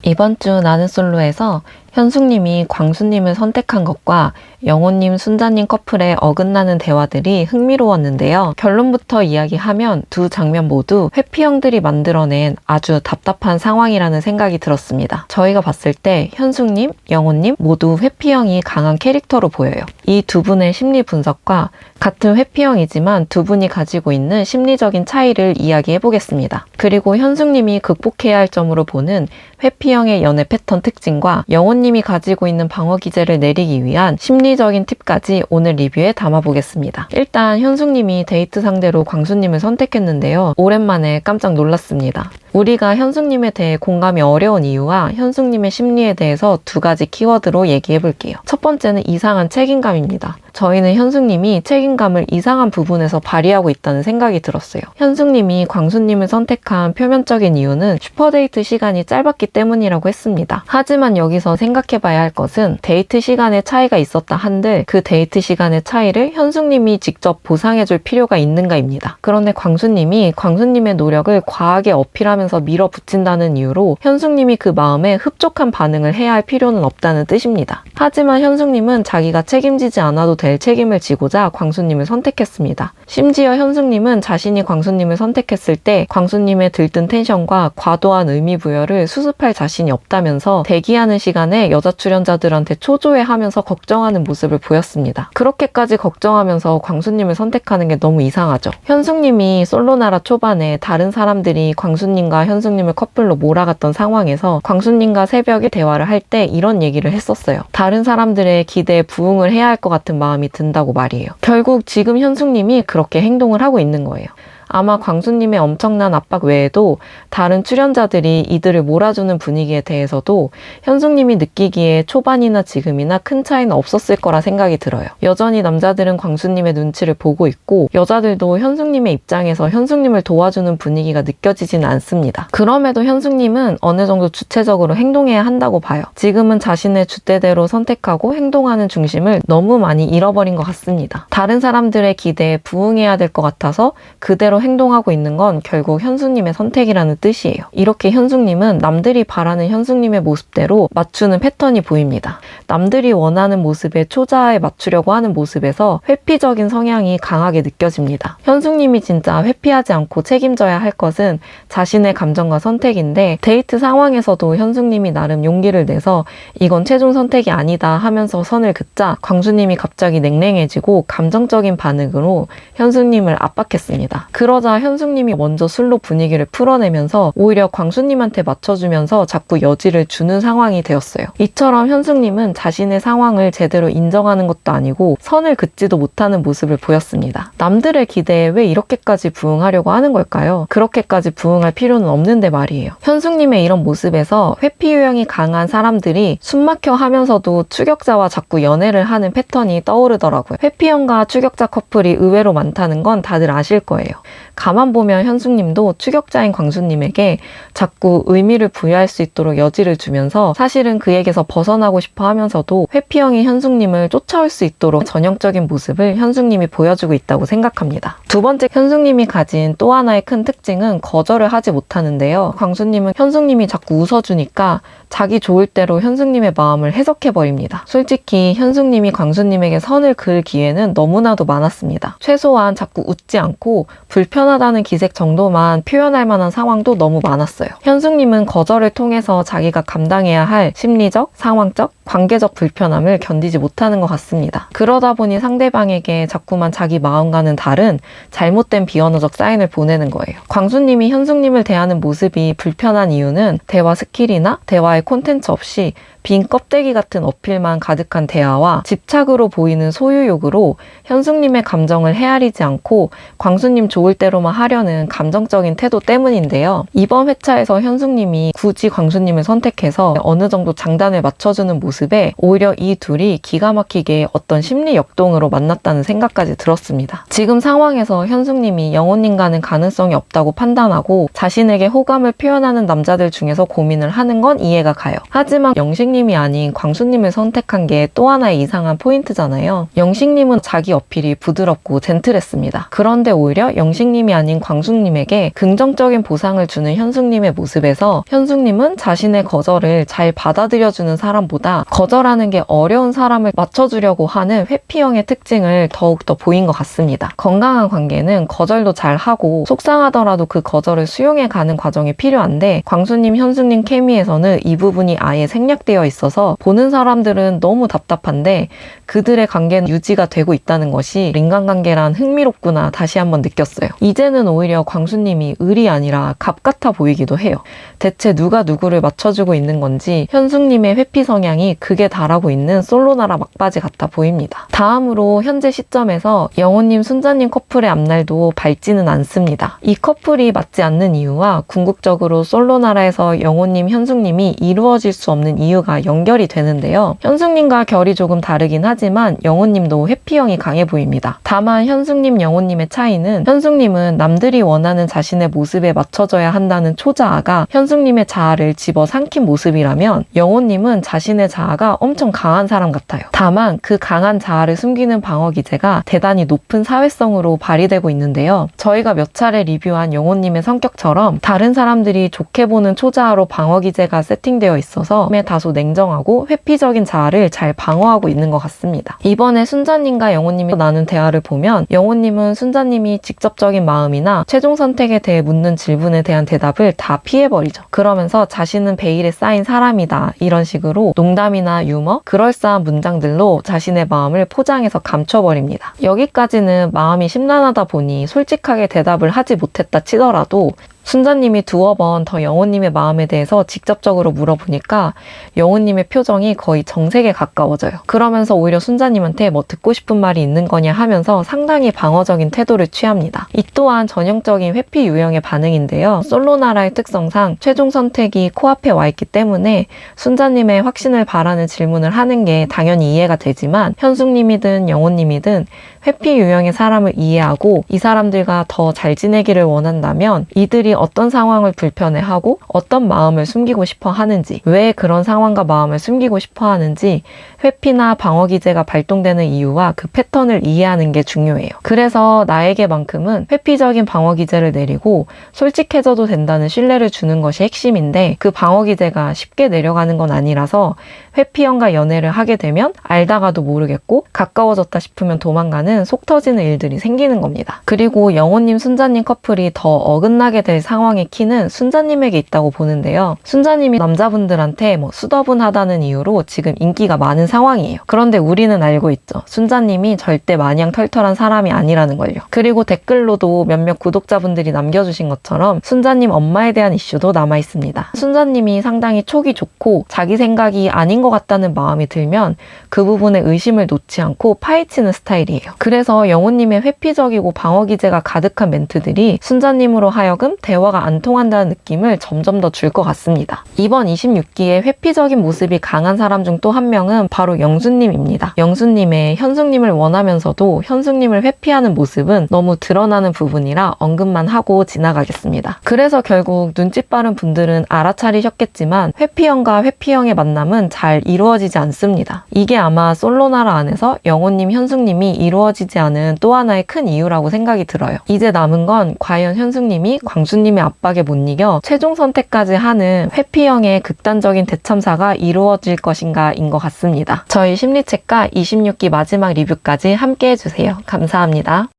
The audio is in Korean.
이번 주 나는 솔로에서 현숙님이 광수님을 선택한 것과 영호님, 순자님 커플의 어긋나는 대화들이 흥미로웠는데요. 결론부터 이야기하면 두 장면 모두 회피형들이 만들어낸 아주 답답한 상황이라는 생각이 들었습니다. 저희가 봤을 때 현숙님, 영호님 모두 회피형이 강한 캐릭터로 보여요. 이 두 분의 심리 분석과 같은 회피형이지만 두 분이 가지고 있는 심리적인 차이를 이야기해 보겠습니다. 그리고 현숙님이 극복해야 할 점으로 보는 회피형의 연애 패턴 특징과 영호님이 가지고 있는 방어 기제를 내리기 위한 심리적인 팁까지 오늘 리뷰에 담아보겠습니다. 일단 현숙님이 데이트 상대로 광수님을 선택했는데요. 오랜만에 깜짝 놀랐습니다. 우리가 현숙님에 대해 공감이 어려운 이유와 현숙님의 심리에 대해서 두 가지 키워드로 얘기해 볼게요. 첫 번째는 이상한 책임감입니다. 저희는 현숙님이 책임감을 이상한 부분에서 발휘하고 있다는 생각이 들었어요. 현숙님이 광수님을 선택한 표면적인 이유는 슈퍼데이트 시간이 짧았기 때문이라고 했습니다. 하지만 여기서 생각해봐야 할 것은 데이트 시간의 차이가 있었다 한들 그 데이트 시간의 차이를 현숙님이 직접 보상해줄 필요가 있는가입니다. 그런데 광수님이 광수님의 노력을 과하게 어필하면서 밀어붙인다는 이유로 현숙님이 그 마음에 흡족한 반응을 해야 할 필요는 없다는 뜻입니다. 하지만 현숙님은 자기가 책임지지 않아도 될 책임을 지고자 광수님을 선택했습니다. 심지어 현숙님은 자신이 광수님을 선택했을 때 광수님의 들뜬 텐션과 과도한 의미 부여를 수습할 자신이 없다면서 대기하는 시간에 여자 출연자들한테 초조해하면서 걱정하는 모습을 보였습니다. 그렇게까지 걱정하면서 광수님을 선택하는 게 너무 이상하죠. 현숙님이 솔로나라 초반에 다른 사람들이 광수님과 현숙님을 커플로 몰아갔던 상황에서 광수님과 새벽에 대화를 할 때 이런 얘기를 했었어요. 다른 사람들의 기대에 부응을 해야 할 것 같은 마음이 든다고 말이에요. 결국 지금 현숙님이 그렇게 행동을 하고 있는 거예요. 아마 광수님의 엄청난 압박 외에도 다른 출연자들이 이들을 몰아주는 분위기에 대해서도 현숙님이 느끼기에 초반이나 지금이나 큰 차이는 없었을 거라 생각이 들어요. 여전히 남자들은 광수님의 눈치를 보고 있고 여자들도 현숙님의 입장에서 현숙님을 도와주는 분위기가 느껴지지는 않습니다. 그럼에도 현숙님은 어느 정도 주체적으로 행동해야 한다고 봐요. 지금은 자신의 줏대대로 선택하고 행동하는 중심을 너무 많이 잃어버린 것 같습니다. 다른 사람들의 기대에 부응해야 될 것 같아서 그대로 행동하고 있는 건 결국 현숙님의 선택이라는 뜻이에요. 이렇게 현숙님은 남들이 바라는 현숙님의 모습대로 맞추는 패턴이 보입니다. 남들이 원하는 모습에 초자에 맞추려고 하는 모습에서 회피적인 성향이 강하게 느껴집니다. 현숙님이 진짜 회피하지 않고 책임져야 할 것은 자신의 감정과 선택인데 데이트 상황에서도 현숙님이 나름 용기를 내서 이건 최종 선택이 아니다 하면서 선을 긋자 광수님이 갑자기 냉랭해지고 감정적인 반응으로 현숙님을 압박했습니다. 그러자 현숙님이 먼저 술로 분위기를 풀어내면서 오히려 광수님한테 맞춰주면서 자꾸 여지를 주는 상황이 되었어요. 이처럼 현숙님은 자신의 상황을 제대로 인정하는 것도 아니고 선을 긋지도 못하는 모습을 보였습니다. 남들의 기대에 왜 이렇게까지 부응하려고 하는 걸까요? 그렇게까지 부응할 필요는 없는데 말이에요. 현숙님의 이런 모습에서 회피 유형이 강한 사람들이 숨막혀 하면서도 추격자와 자꾸 연애를 하는 패턴이 떠오르더라고요. 회피형과 추격자 커플이 의외로 많다는 건 다들 아실 거예요. 가만 보면 현숙님도 추격자인 광수님에게 자꾸 의미를 부여할 수 있도록 여지를 주면서 사실은 그에게서 벗어나고 싶어 하면서도 회피형인 현숙님을 쫓아올 수 있도록 전형적인 모습을 현숙님이 보여주고 있다고 생각합니다. 두 번째, 현숙님이 가진 또 하나의 큰 특징은 거절을 하지 못하는데요. 광수님은 현숙님이 자꾸 웃어주니까 자기 좋을 대로 현숙님의 마음을 해석해버립니다. 솔직히 현숙님이 광수님에게 선을 그을 기회는 너무나도 많았습니다. 최소한 자꾸 웃지 않고 불편하다는 기색 정도만 표현할 만한 상황도 너무 많았어요. 현숙님은 거절을 통해서 자기가 감당해야 할 심리적, 상황적, 관계적 불편함을 견디지 못하는 것 같습니다. 그러다 보니 상대방에게 자꾸만 자기 마음과는 다른 잘못된 비언어적 사인을 보내는 거예요. 광수님이 현숙님을 대하는 모습이 불편한 이유는 대화 스킬이나 대화의 콘텐츠 없이 빈 껍데기 같은 어필만 가득한 대화와 집착으로 보이는 소유욕으로 현숙님의 감정을 헤아리지 않고 광수님 좋을 대로만 하려는 감정적인 태도 때문인데요. 이번 회차에서 현숙님이 굳이 광수님을 선택해서 어느 정도 장단을 맞춰주는 모습에 오히려 이 둘이 기가 막히게 어떤 심리 역동으로 만났다는 생각까지 들었습니다. 지금 상황에서 현숙님이 영호님과는 가능성이 없다고 판단하고 자신에게 호감을 표현하는 남자들 중에서 고민을 하는 건 이해가 가요. 하지만 영식님이 아닌 광수님을 선택한 게 또 하나의 이상한 포인트잖아요. 영식님은 자기 어필이 부드럽고 젠틀했습니다. 그런데 오히려 영식 자식님이 아닌 광숙님에게 긍정적인 보상을 주는 현숙님의 모습에서 현숙님은 자신의 거절을 잘 받아들여주는 사람보다 거절하는 게 어려운 사람을 맞춰주려고 하는 회피형의 특징을 더욱더 보인 것 같습니다. 건강한 관계는 거절도 잘 하고 속상하더라도 그 거절을 수용해가는 과정이 필요한데 광수님, 현숙님 케미에서는 이 부분이 아예 생략되어 있어서 보는 사람들은 너무 답답한데 그들의 관계는 유지가 되고 있다는 것이 인간관계란 흥미롭구나 다시 한번 느꼈어요. 이제는 오히려 광수님이 을이 아니라 갑 같아 보이기도 해요. 대체 누가 누구를 맞춰주고 있는 건지 현숙님의 회피 성향이 극에 달하고 있는 솔로나라 막바지 같아 보입니다. 다음으로 현재 시점에서 영호님, 순자님 커플의 앞날도 밝지는 않습니다. 이 커플이 맞지 않는 이유와 궁극적으로 솔로나라에서 영호님, 현숙님이 이루어질 수 없는 이유가 연결이 되는데요. 현숙님과 결이 조금 다르긴 하지만 영호님도 회피형이 강해 보입니다. 다만 현숙님, 영호님의 차이는 현숙님은 남들이 원하는 자신의 모습에 맞춰져야 한다는 초자아가 현숙님의 자아를 집어삼킨 모습이라면 영호님은 자신의 자아가 엄청 강한 사람 같아요. 다만 그 강한 자아를 숨기는 방어 기제가 대단히 높은 사회성으로 발휘되고 있는데요. 저희가 몇 차례 리뷰한 영호님의 성격처럼 다른 사람들이 좋게 보는 초자아로 방어 기제가 세팅되어 있어서 다소 냉정하고 회피적인 자아를 잘 방어하고 있는 것 같습니다. 이번에 순자님과 영호님이 나눈 대화를 보면 영호님은 순자님이 직접적인 마음이나 최종 선택에 대해 묻는 질문에 대한 대답을 다 피해버리죠. 그러면서 자신은 베일에 쌓인 사람이다 이런 식으로 농담이나 유머, 그럴싸한 문장들로 자신의 마음을 포장해서 감춰버립니다. 여기까지는 마음이 심란하다 보니 솔직하게 대답을 하지 못했다 치더라도 순자님이 두어 번 더 영호님의 마음에 대해서 직접적으로 물어보니까 영호님의 표정이 거의 정색에 가까워져요. 그러면서 오히려 순자님한테 뭐 듣고 싶은 말이 있는 거냐 하면서 상당히 방어적인 태도를 취합니다. 이 또한 전형적인 회피 유형의 반응인데요. 솔로나라의 특성상 최종 선택이 코앞에 와 있기 때문에 순자님의 확신을 바라는 질문을 하는 게 당연히 이해가 되지만 현숙님이든 영호님이든 회피 유형의 사람을 이해하고 이 사람들과 더 잘 지내기를 원한다면 이들이 어떤 상황을 불편해하고 어떤 마음을 숨기고 싶어 하는지, 왜 그런 상황과 마음을 숨기고 싶어 하는지 회피나 방어 기제가 발동되는 이유와 그 패턴을 이해하는 게 중요해요. 그래서 나에게만큼은 회피적인 방어 기제를 내리고 솔직해져도 된다는 신뢰를 주는 것이 핵심인데 그 방어 기제가 쉽게 내려가는 건 아니라서 회피형과 연애를 하게 되면 알다가도 모르겠고 가까워졌다 싶으면 도망가는 속 터지는 일들이 생기는 겁니다. 그리고 영호님, 순자님 커플이 더 어긋나게 될 상황의 키는 순자님에게 있다고 보는데요. 순자님이 남자분들한테 수더분하다는 이유로 지금 인기가 많은 상황이에요. 그런데 우리는 알고 있죠. 순자님이 절대 마냥 털털한 사람이 아니라는 걸요. 그리고 댓글로도 몇몇 구독자분들이 남겨주신 것처럼 순자님 엄마에 대한 이슈도 남아있습니다. 순자님이 상당히 촉이 좋고 자기 생각이 아닌 것 같다는 마음이 들면 그 부분에 의심을 놓지 않고 파헤치는 스타일이에요. 그래서 영호님의 회피적이고 방어 기제가 가득한 멘트들이 순자님으로 하여금 대화가 안 통한다는 느낌을 점점 더 줄 것 같습니다. 이번 26기에 회피적인 모습이 강한 사람 중 또 한 명은 바로 영수님입니다. 영수님의 현숙님을 원하면서도 현숙님을 회피하는 모습은 너무 드러나는 부분이라 언급만 하고 지나가겠습니다. 그래서 결국 눈치 빠른 분들은 알아차리셨겠지만 회피형과 회피형의 만남은 잘 이루어지지 않습니다. 이게 아마 솔로나라 안에서 영호님, 현숙님이 이루어지지 않은 또 하나의 큰 이유라고 생각이 들어요. 이제 남은 건 과연 현숙님이 광수님의 압박에 못 이겨 최종 선택까지 하는 회피형의 극단적인 대참사가 이루어질 것인가인 것 같습니다. 저희 심리책과 26기 마지막 리뷰까지 함께 해주세요. 감사합니다.